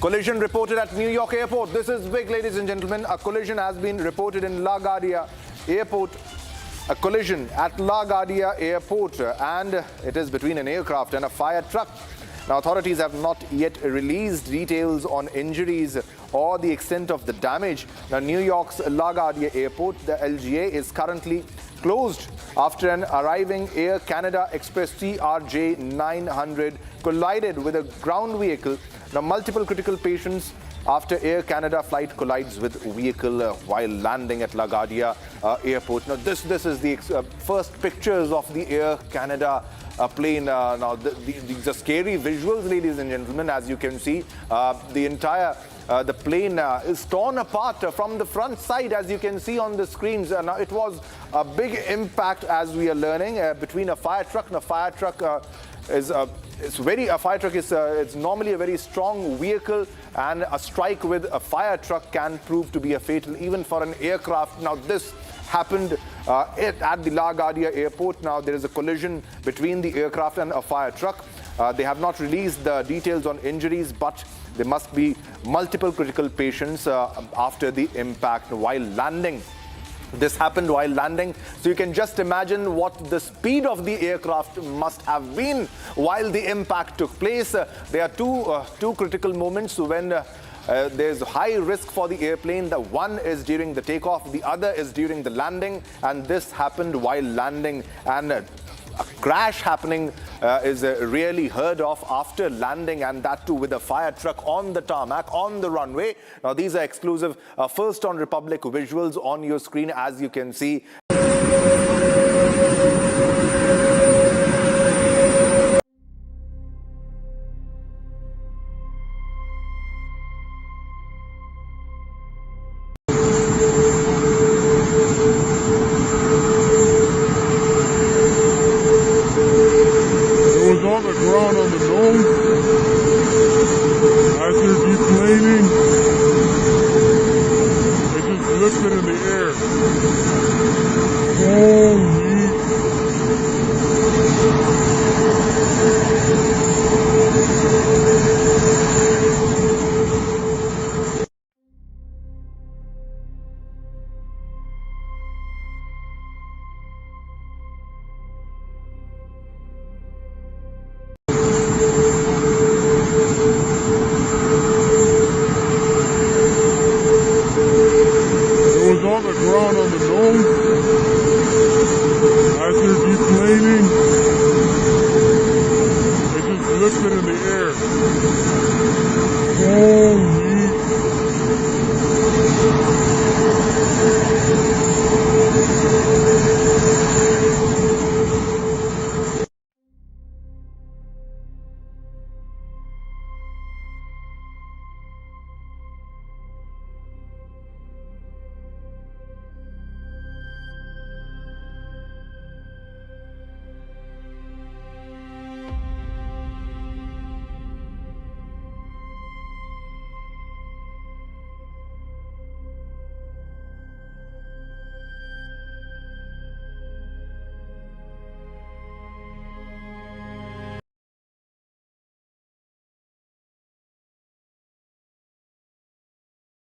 Collision reported at New York airport. This is big, ladies and gentlemen. A collision has been reported in LaGuardia airport. A collision at LaGuardia airport, and it is between an aircraft and a fire truck. Now, authorities have not yet released details on injuries or the extent of the damage. Now, New York's LaGuardia airport, the LGA, is currently closed after an arriving Air Canada Express TRJ 900 collided with a ground vehicle. Now, multiple critical patients after Air Canada flight collides with vehicle while landing at LaGuardia airport. Now, this is the first pictures of the Air Canada plane. Now, these are scary visuals, ladies and gentlemen. As you can see, the entire the plane is torn apart from the front side, as you can see on the screens. Now, it was a big impact, as we are learning, between a fire truck. Now, fire truck it's normally a very strong vehicle, and a strike with a fire truck can prove to be a fatal even for an aircraft. Now, this happened at the LaGuardia airport. Now, there is a collision between the aircraft and a fire truck. They have not released the details on injuries, but there must be multiple critical patients after the impact while landing. This happened while landing, so you can just imagine what the speed of the aircraft must have been while the impact took place. There are two critical moments when there's high risk for the airplane. The one is during the takeoff, the other is during the landing, and this happened while landing. And a crash happening is rarely heard of after landing, and that too with a fire truck on the tarmac, on the runway. Now, these are exclusive First on Republic visuals on your screen, as you can see. On the ground on the nose.